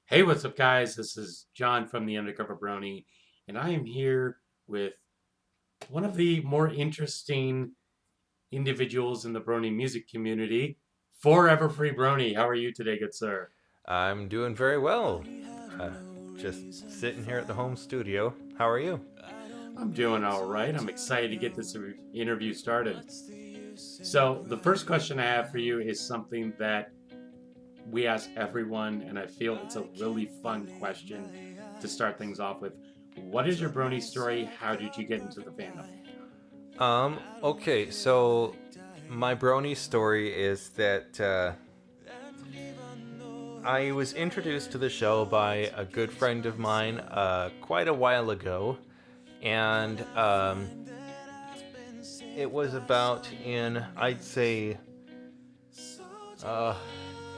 Hey, what's up, guys? This is John from TheUndercoverBrony, and I am here with one of the more interesting individuals in the Brony music community, 4everfreebrony. How are you today, good sir? I'm doing very well. Uh, just sitting here at the home studio. How are you? I'm doing all right. I'm excited to get this interview started. So, the first question I have for you is something that we ask everyone, and I feel it's a really fun question to start things off with. What is your Brony story? How did you get into the fandom? Okay, so my brony story is that I was introduced to the show by a good friend of mine quite a while ago, and it was about in, I'd say, uh,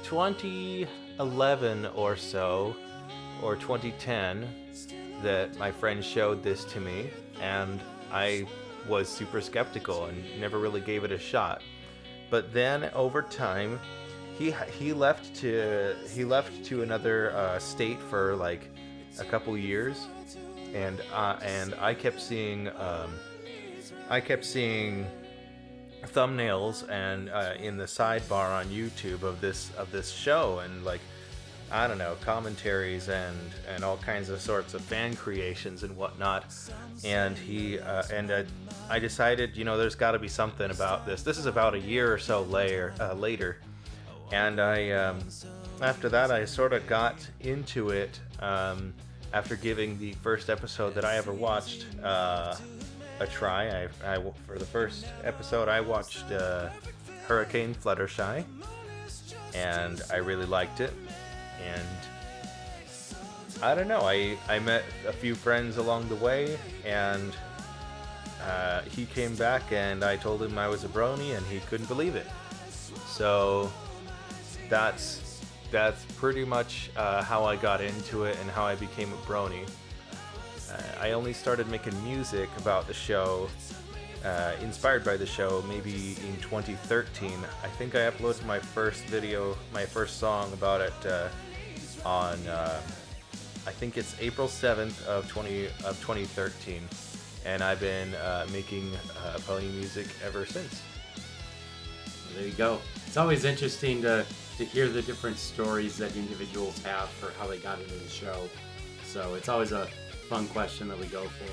2011 or so, or 2010, that my friend showed this to me, and I was super skeptical and never really gave it a shot. But then over time, he left to another state for like a couple years, and I kept seeing thumbnails and in the sidebar on YouTube of this show, and like, I don't know, commentaries and all kinds of sorts of fan creations and whatnot. And I decided, there's got to be something about this. This is about a year or so later, and after that, I sort of got into it. After giving the first episode that I ever watched a try, for the first episode I watched Hurricane Fluttershy, and I really liked it. And I don't know, I met a few friends along the way, and he came back and I told him I was a brony, and he couldn't believe it. So that's pretty much how I got into it and how I became a brony. I only started making music about the show, inspired by the show, maybe in 2013. I think I uploaded my first video, my first song about it on, I think it's April 7th of 2013, and I've been making pony music ever since. There you go. It's always interesting to hear the different stories that individuals have for how they got into the show. So it's always a fun question that we go for.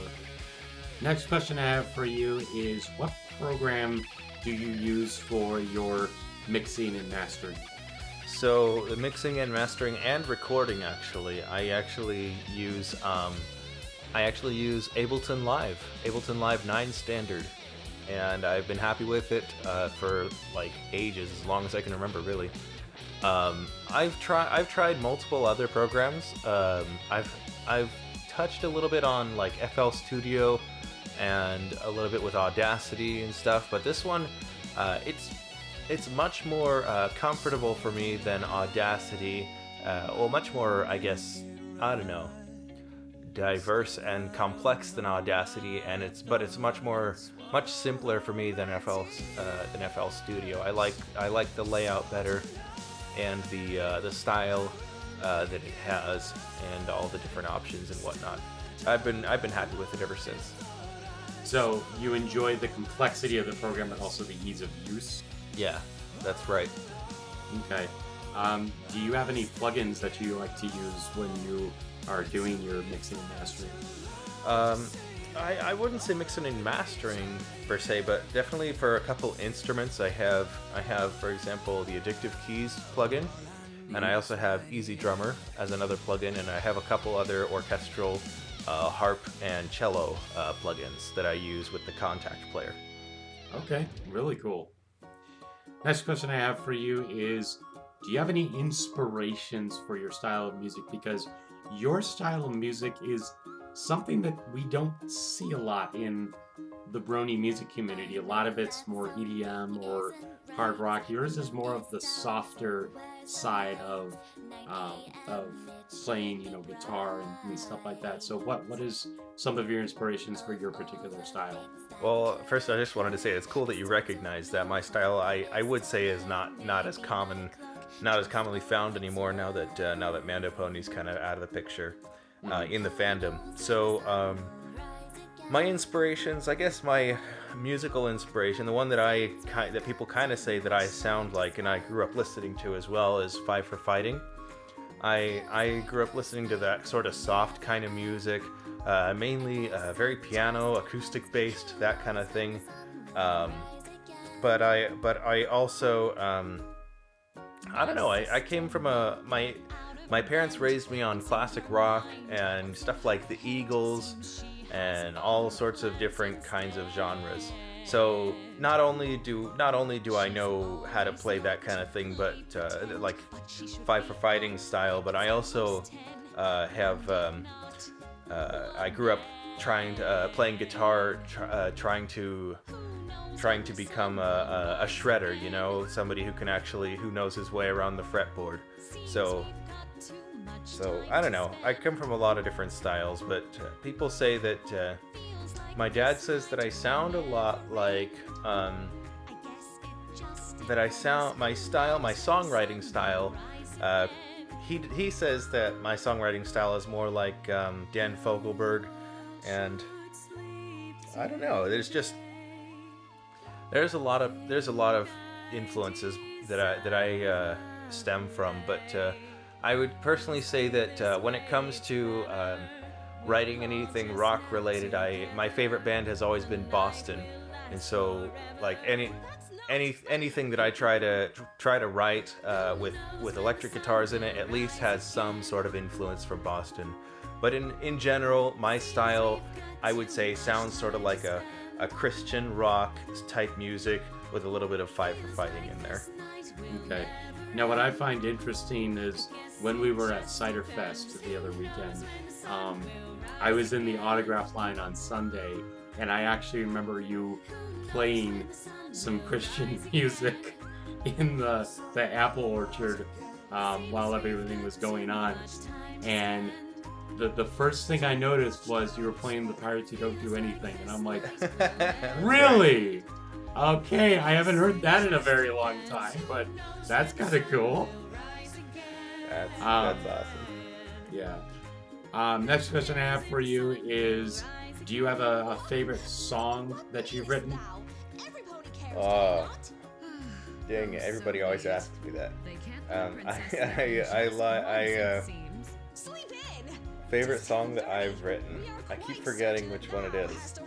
Next question I have for you is what program do you use for your mixing and mastering? So the mixing and mastering and recording, actually, I actually use Ableton Live 9 Standard, and I've been happy with it for like ages, as long as I can remember, really. I've tried multiple other programs. I've touched a little bit on like FL Studio and a little bit with Audacity and stuff, but this one, it's much more comfortable for me than Audacity. Well, much more, I guess, I don't know, diverse and complex than Audacity, and it's much simpler for me than FL Studio. I like the layout better, and the style that it has, and all the different options and whatnot. I've been happy with it ever since. So you enjoy the complexity of the program, but also the ease of use. Yeah, that's right. Okay. Do you have any plugins that you like to use when you are doing your mixing and mastering? Um, I wouldn't say mixing and mastering per se, but definitely for a couple instruments, I have, for example, the Addictive Keys plugin, and I also have Easy Drummer as another plugin, and I have a couple other orchestral harp and cello plugins that I use with the Contact player. Okay, really cool. Next question I have for you is do you have any inspirations for your style of music? Because your style of music is something that we don't see a lot in the Brony music community. A lot of it's more EDM or hard rock. Yours is more of the softer side of playing, guitar and stuff like that. So, what is some of your inspirations for your particular style? Well, first I just wanted to say it's cool that you recognize that my style, I would say, is not as common not as commonly found anymore now that Mando Pony's kind of out of the picture in the fandom. So my inspirations, I guess my musical inspiration, the one that people kind of say that I sound like and I grew up listening to as well, is 5 for Fighting. I grew up listening to that sort of soft kind of music, mainly very piano, acoustic based, that kind of thing. But I also I don't know. I came from my parents raised me on classic rock and stuff like the Eagles and all sorts of different kinds of genres. So not only do I know how to play that kind of thing, but like 5 for Fighting style, but I also have I grew up playing guitar, trying to become a shredder, you know, somebody who knows his way around the fretboard. So I don't know. I come from a lot of different styles, but people say that my dad says that I sound a lot like my songwriting style. He says that my songwriting style is more like Dan Fogelberg, and I don't know. There's a lot of influences that I stem from, but I would personally say that when it comes to writing anything rock related, my favorite band has always been Boston, and so like anything that I try to write with electric guitars in it at least has some sort of influence from Boston. But in general, my style, I would say, sounds sort of like a Christian rock type music with a little bit of 5 for Fighting in there. Okay. Now, what I find interesting is when we were at Cider Fest the other weekend, I was in the autograph line on Sunday, and I actually remember you playing some Christian music in the apple orchard while everything was going on. And the first thing I noticed was you were playing the Pirates Who Don't Do Anything, and I'm like, really? Okay, I haven't heard that in a very long time, but that's kind of cool. That's awesome. Yeah. Next question I have for you is, do you have a favorite song that you've written? Oh, dang it! Everybody always asks me that. Favorite song that I've written. I keep forgetting which one it is.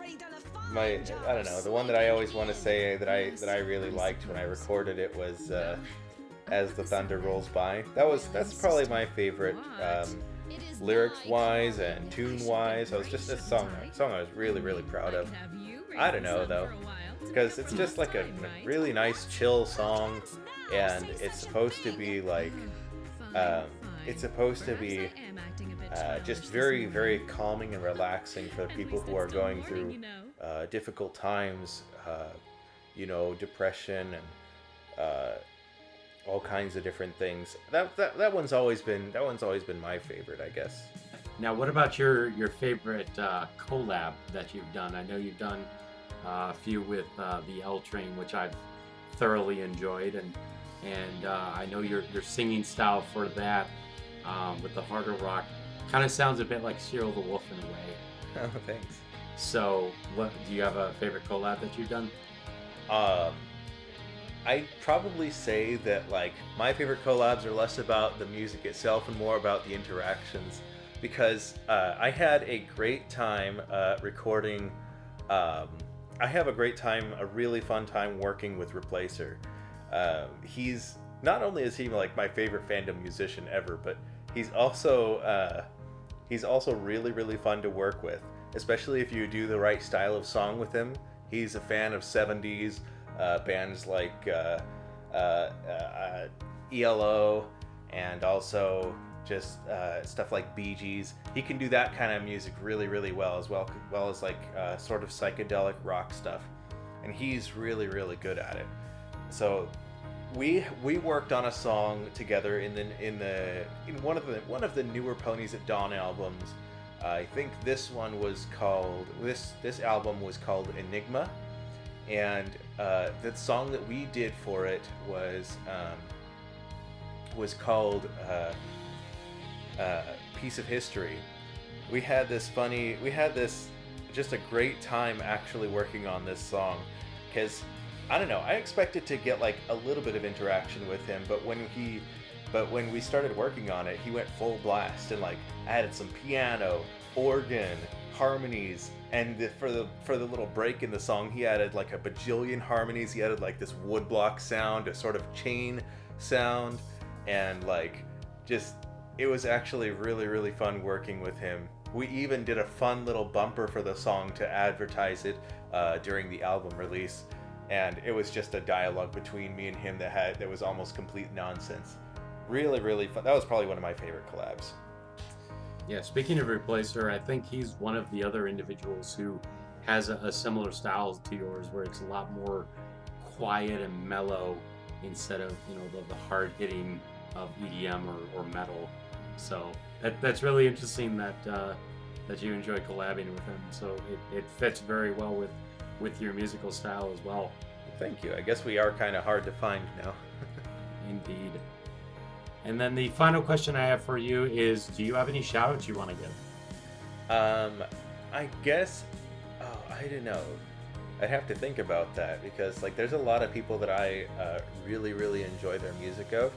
I don't know. The one that I always want to say that I really liked when I recorded it was "As the Thunder Rolls By." That's probably my favorite, lyrics wise and tune wise. It was just a song I was really proud of. I don't know though, because it's just like a really nice chill song, and it's supposed to be like just very calming and relaxing for the people who are going through difficult times, depression and all kinds of different things. That one's always been my favorite, I guess. Now, what about your favorite collab that you've done? I know you've done a few with the L Train, which I've thoroughly enjoyed, and I know your singing style for that with the harder rock kind of sounds a bit like Cyril the Wolf in a way. Oh, thanks. So, what do you have a favorite collab that you've done? I'd probably say that like my favorite collabs are less about the music itself and more about the interactions, because I had a great time recording. I have a really fun time working with Replacer. He's not only is he like my favorite fandom musician ever, but he's also really fun to work with, especially if you do the right style of song with him. He's a fan of 70s bands like ELO, and also just stuff like Bee Gees. He can do that kind of music really well as like sort of psychedelic rock stuff, and he's really good at it. So we worked on a song together in one of the newer Ponies at Dawn albums. I think this album was called Enigma, and the song that we did for it was was called Piece of History. We had this just a great time actually working on this song, because I don't know, I expected to get like a little bit of interaction with him, but when we started working on it, he went full blast and like added some piano, organ, harmonies, and for the little break in the song, he added like a bajillion harmonies. He added like this woodblock sound, a sort of chain sound, and like just it was actually really, really fun working with him. We even did a fun little bumper for the song to advertise it during the album release, and it was just a dialogue between me and him that was almost complete nonsense. Really, really fun. That was probably one of my favorite collabs. Yeah, speaking of Replacer, I think he's one of the other individuals who has a similar style to yours, where it's a lot more quiet and mellow instead of, you know, the hard hitting of EDM or metal. So that's really interesting that you enjoy collabing with him. So it fits very well with your musical style as well. Thank you. I guess we are kind of hard to find now. Indeed. And then the final question I have for you is, do you have any shout outs you want to give? I guess, I don't know. I'd have to think about that, because like there's a lot of people that I really, really enjoy their music of.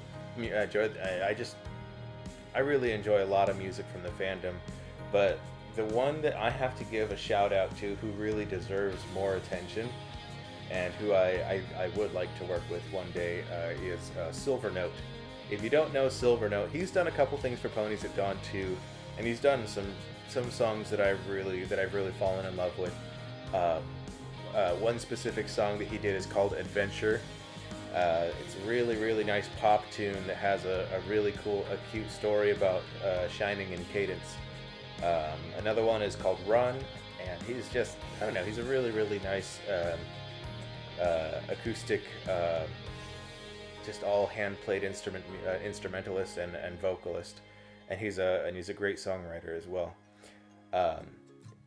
I really enjoy a lot of music from the fandom, but the one that I have to give a shout out to, who really deserves more attention, and who I would like to work with one day, is Silvernote. If you don't know Silvernote, he's done a couple things for Ponies at Dawn too, and he's done some songs that I've really fallen in love with. One specific song that he did is called Adventure. It's a really, really nice pop tune that has a really cool, a cute story about shining in cadence. Another one is called Run, and he's just, I don't know, he's a really, really nice acoustic, just all hand-played instrumentalist and vocalist, and he's a great songwriter as well.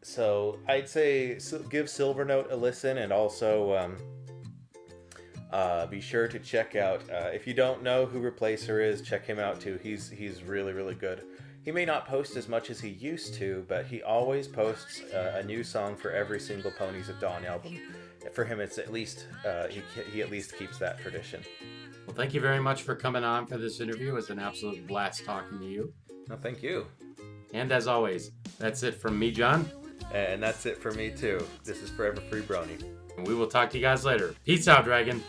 So I'd say give Silvernote a listen, and also be sure to check out, if you don't know who Replacer is, check him out too. He's really, really good. He may not post as much as he used to, but he always posts a new song for every single Ponies at Dawn album. For him, it's at least he at least keeps that tradition. Well, thank you very much for coming on for this interview. It was an absolute blast talking to you. No, thank you. And as always, that's it from me, John. And that's it for me too. This is 4everfreebrony. And we will talk to you guys later. Peace out, Dragon.